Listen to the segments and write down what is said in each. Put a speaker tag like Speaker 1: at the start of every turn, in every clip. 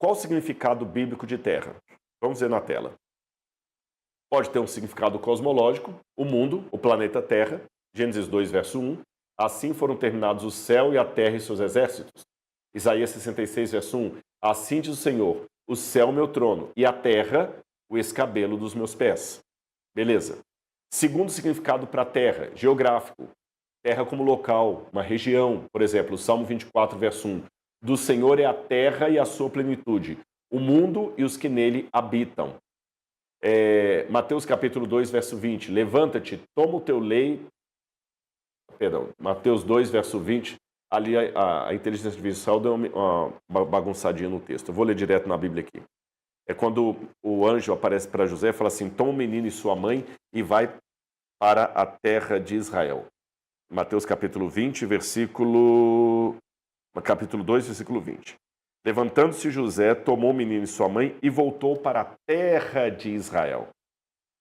Speaker 1: Qual o significado bíblico de terra? Vamos ver na tela. Pode ter um significado cosmológico, o mundo, o planeta Terra, Gênesis 2, verso 1. Assim foram terminados o céu e a terra e seus exércitos. Isaías 66, verso 1. Assim diz o Senhor, o céu meu trono e a terra o escabelo dos meus pés. Beleza. Segundo significado para terra, geográfico. Terra como local, uma região. Por exemplo, Salmo 24, verso 1. Do Senhor é a terra e a sua plenitude, o mundo e os que nele habitam. Mateus capítulo 2, verso 20. Levanta-te, toma o teu leito. Perdão, Mateus 2, verso 20. Ali a inteligência artificial deu uma bagunçadinha no texto. Eu vou ler direto na Bíblia aqui. É quando o anjo aparece para José e fala assim: toma o menino e sua mãe e vai para a terra de Israel. Mateus capítulo 20, capítulo 2, versículo 20. Levantando-se José, tomou o menino e sua mãe e voltou para a terra de Israel.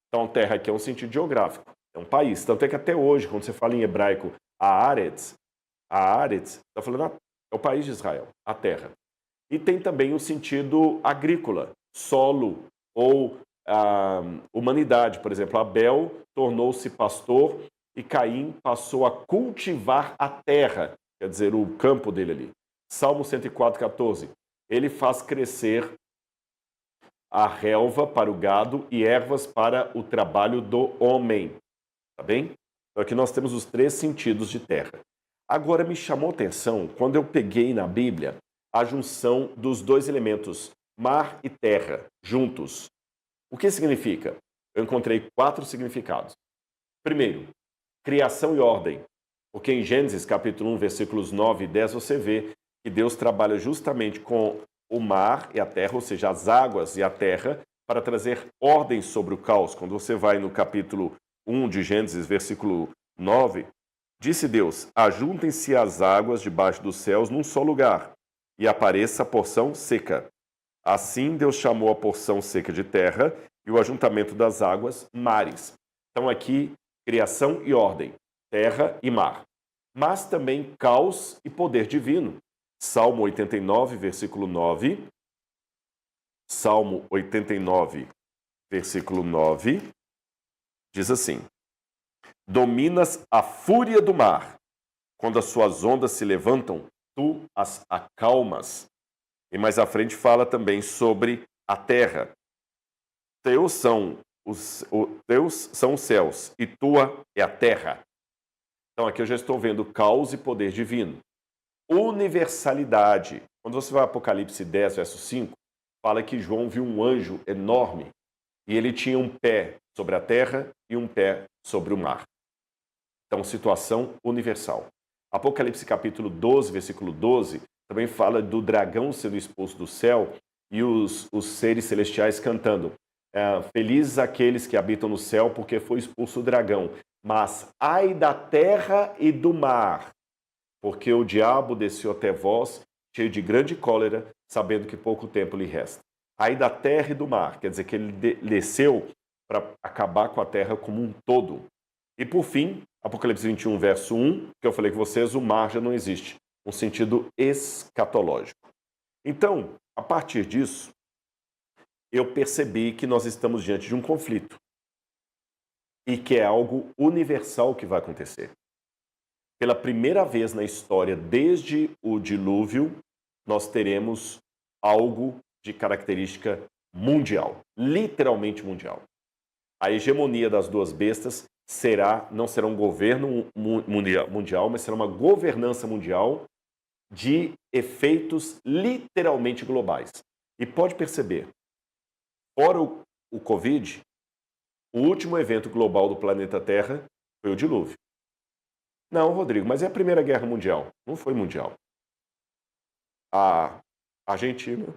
Speaker 1: Então, terra aqui é um sentido geográfico, é um país. Tanto é que até hoje, quando você fala em hebraico, Haaretz, está falando é o país de Israel, a terra. E tem também o sentido agrícola, solo ou humanidade. Por exemplo, Abel tornou-se pastor e Caim passou a cultivar a terra, quer dizer, o campo dele ali. Salmo 104, 14. Ele faz crescer a relva para o gado e ervas para o trabalho do homem. Tá bem? Então aqui nós temos os três sentidos de terra. Agora me chamou a atenção quando eu peguei na Bíblia a junção dos dois elementos, mar e terra, juntos. O que significa? Eu encontrei 4 significados. Primeiro, criação e ordem. Porque em Gênesis capítulo 1, versículos 9 e 10, você vê que Deus trabalha justamente com o mar e a terra, ou seja, as águas e a terra, para trazer ordem sobre o caos. Quando você vai no capítulo 1 de Gênesis, versículo 9, disse Deus: ajuntem-se as águas debaixo dos céus num só lugar, e apareça a porção seca. Assim Deus chamou a porção seca de terra e o ajuntamento das águas mares. Então aqui, criação e ordem, terra e mar. Mas também caos e poder divino. Salmo 89, versículo 9. Salmo 89, versículo 9, diz assim: dominas a fúria do mar. Quando as suas ondas se levantam, tu as acalmas. E mais à frente fala também sobre a terra. Teus são os céus e tua é a terra. Então aqui eu já estou vendo caos e poder divino. Universalidade. Quando você vai ao Apocalipse 10, verso 5, fala que João viu um anjo enorme e ele tinha um pé sobre a terra e um pé sobre o mar. Então, situação universal. Apocalipse capítulo 12, versículo 12, também fala do dragão sendo expulso do céu e os seres celestiais cantando: felizes aqueles que habitam no céu, porque foi expulso o dragão. Mas ai da terra e do mar, porque o diabo desceu até vós, cheio de grande cólera, sabendo que pouco tempo lhe resta. Ai da terra e do mar, quer dizer que ele desceu para acabar com a terra como um todo. E por fim, Apocalipse 21, verso 1, que eu falei com vocês, o mar já não existe. Um sentido escatológico. Então, a partir disso, eu percebi que nós estamos diante de um conflito. E que é algo universal que vai acontecer. Pela primeira vez na história, desde o dilúvio, nós teremos algo de característica mundial. Literalmente mundial. A hegemonia das duas bestas não será um governo mundial, mas será uma governança mundial de efeitos literalmente globais. E pode perceber, fora o Covid, o último evento global do planeta Terra foi o dilúvio. Não, Rodrigo, mas é a Primeira Guerra Mundial. Não foi mundial. A Argentina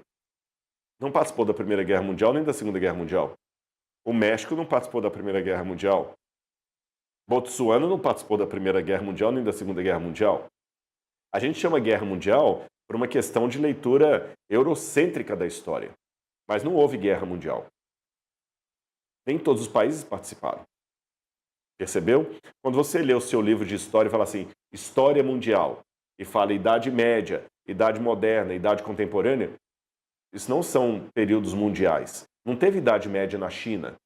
Speaker 1: não participou da Primeira Guerra Mundial nem da Segunda Guerra Mundial. O México não participou da Primeira Guerra Mundial. Botsuana não participou da Primeira Guerra Mundial nem da Segunda Guerra Mundial. A gente chama Guerra Mundial por uma questão de leitura eurocêntrica da história. Mas não houve Guerra Mundial. Nem todos os países participaram. Percebeu? Quando você lê o seu livro de história e fala assim, História Mundial, e fala Idade Média, Idade Moderna, Idade Contemporânea, Isso não são períodos mundiais. Não teve Idade Média na China.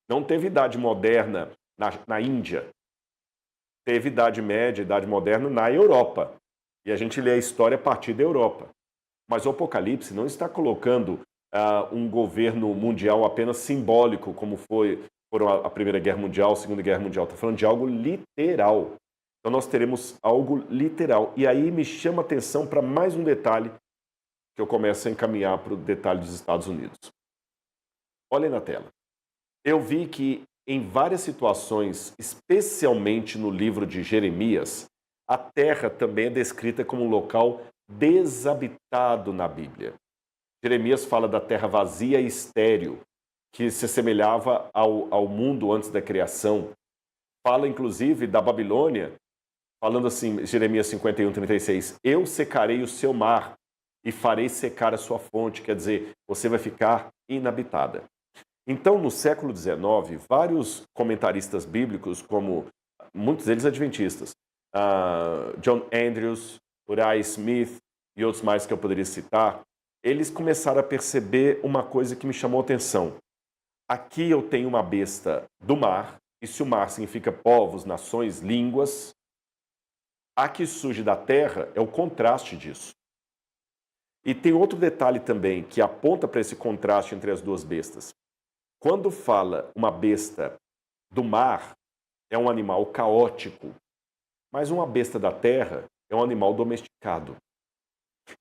Speaker 1: Não teve Idade Moderna na Índia. Teve Idade Média, Idade Moderna na Europa. E a gente lê a história a partir da Europa. Mas o Apocalipse não está colocando um governo mundial apenas simbólico, como foram a Primeira Guerra Mundial, a Segunda Guerra Mundial. Está falando de algo literal. Então nós teremos algo literal. E aí me chama a atenção para mais um detalhe que eu começo a encaminhar para o detalhe dos Estados Unidos. Olhem na tela. Eu vi que em várias situações, especialmente no livro de Jeremias, a terra também é descrita como um local desabitado na Bíblia. Jeremias fala da terra vazia e estéril, que se assemelhava ao mundo antes da criação. Fala, inclusive, da Babilônia, falando assim, Jeremias 51:36, eu secarei o seu mar e farei secar a sua fonte, quer dizer, você vai ficar inabitada. Então, no século XIX, vários comentaristas bíblicos, como muitos deles adventistas, John Andrews, Uriah Smith e outros mais que eu poderia citar, eles começaram a perceber uma coisa que me chamou a atenção. Aqui eu tenho uma besta do mar, e se o mar significa povos, nações, línguas, a que surge da terra é o contraste disso. E tem outro detalhe também que aponta para esse contraste entre as duas bestas. Quando fala uma besta do mar, é um animal caótico, mas uma besta da terra é um animal domesticado.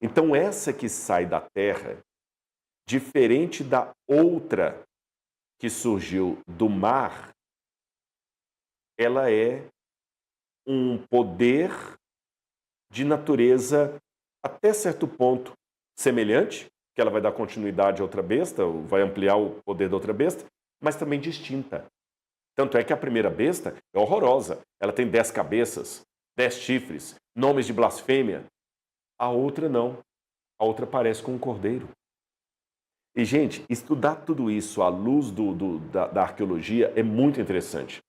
Speaker 1: Então essa que sai da terra, diferente da outra que surgiu do mar, ela é um poder de natureza até certo ponto semelhante, que ela vai dar continuidade a outra besta, vai ampliar o poder da outra besta, mas também distinta. Tanto é que a primeira besta é horrorosa. Ela tem 10 cabeças, 10 chifres, nomes de blasfêmia. A outra não. A outra parece com um cordeiro. E, gente, estudar tudo isso à luz da arqueologia é muito interessante.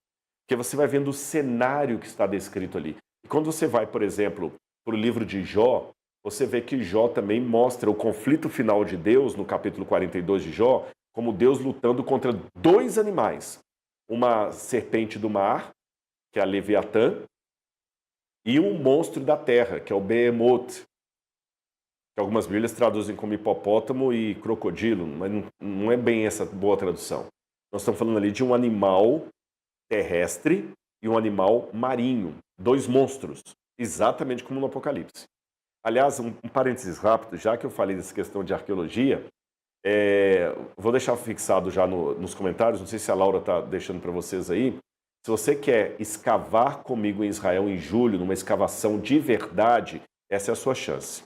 Speaker 1: Porque você vai vendo o cenário que está descrito ali. E quando você vai, por exemplo, para o livro de Jó, você vê que Jó também mostra o conflito final de Deus, no capítulo 42 de Jó, como Deus lutando contra dois animais. Uma serpente do mar, que é a Leviatã, e um monstro da terra, que é o Behemoth, que algumas Bíblias traduzem como hipopótamo e crocodilo, mas não é bem essa boa tradução. Nós estamos falando ali de um animal terrestre e um animal marinho, dois monstros, exatamente como no Apocalipse. Aliás, um parênteses rápido, já que eu falei dessa questão de arqueologia, vou deixar fixado já nos comentários, não sei se a Laura está deixando para vocês aí. Se você quer escavar comigo em Israel em julho, numa escavação de verdade, essa é a sua chance.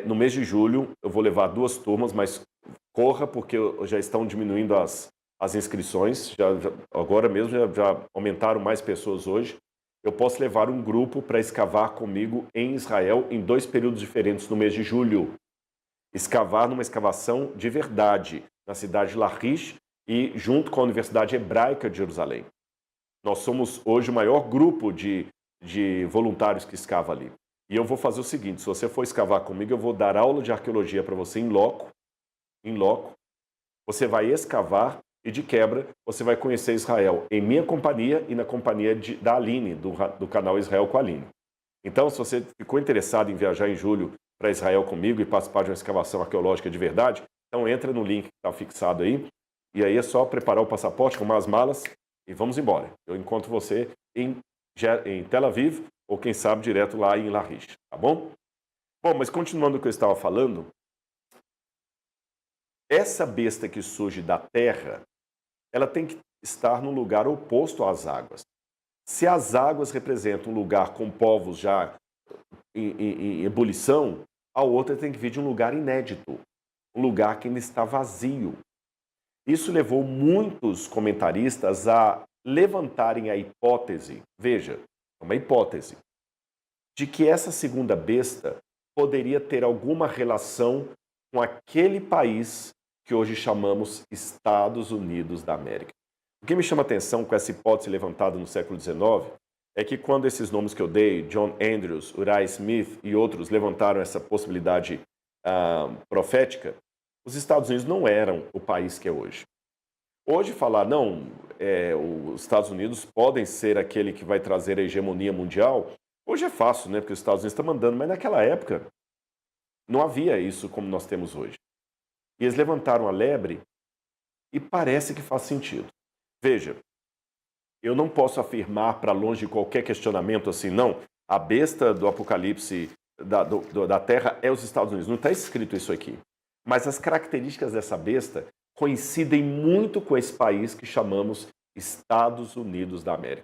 Speaker 1: No mês de julho, eu vou levar 2 turmas, mas corra, porque já estão diminuindo as inscrições. Agora mesmo já aumentaram mais pessoas hoje. Eu posso levar um grupo para escavar comigo em Israel em 2 períodos diferentes no mês de julho. Escavar numa escavação de verdade, na cidade de Lachish e junto com a Universidade Hebraica de Jerusalém. Nós somos hoje o maior grupo de voluntários que escava ali. E eu vou fazer o seguinte, se você for escavar comigo, eu vou dar aula de arqueologia para você em loco. Você vai escavar e, de quebra, você vai conhecer Israel em minha companhia e na companhia da Aline, do canal Israel com a Aline. Então, se você ficou interessado em viajar em julho para Israel comigo e participar de uma escavação arqueológica de verdade, então entra no link que está fixado aí, e aí é só preparar o passaporte, arrumar as malas e vamos embora. Eu encontro você em Tel Aviv, ou quem sabe direto lá em Lachish, tá bom? Bom, mas continuando o que eu estava falando, essa besta que surge da terra, ela tem que estar no lugar oposto às águas. Se as águas representam um lugar com povos já em ebulição, a outra tem que vir de um lugar inédito, um lugar que ainda está vazio. Isso levou muitos comentaristas a levantarem a hipótese, veja, uma hipótese, de que essa segunda besta poderia ter alguma relação com aquele país que hoje chamamos Estados Unidos da América. O que me chama a atenção com essa hipótese levantada no século XIX é que quando esses nomes que eu dei, John Andrews, Uriah Smith e outros levantaram essa possibilidade profética, os Estados Unidos não eram o país que é hoje. Hoje falar, não, os Estados Unidos podem ser aquele que vai trazer a hegemonia mundial, hoje é fácil, né? Porque os Estados Unidos estão mandando, mas naquela época não havia isso como nós temos hoje. E eles levantaram a lebre e parece que faz sentido. Veja, eu não posso afirmar para longe de qualquer questionamento assim, não, a besta do Apocalipse da Terra é os Estados Unidos. Não está escrito isso aqui. Mas as características dessa besta coincidem muito com esse país que chamamos Estados Unidos da América.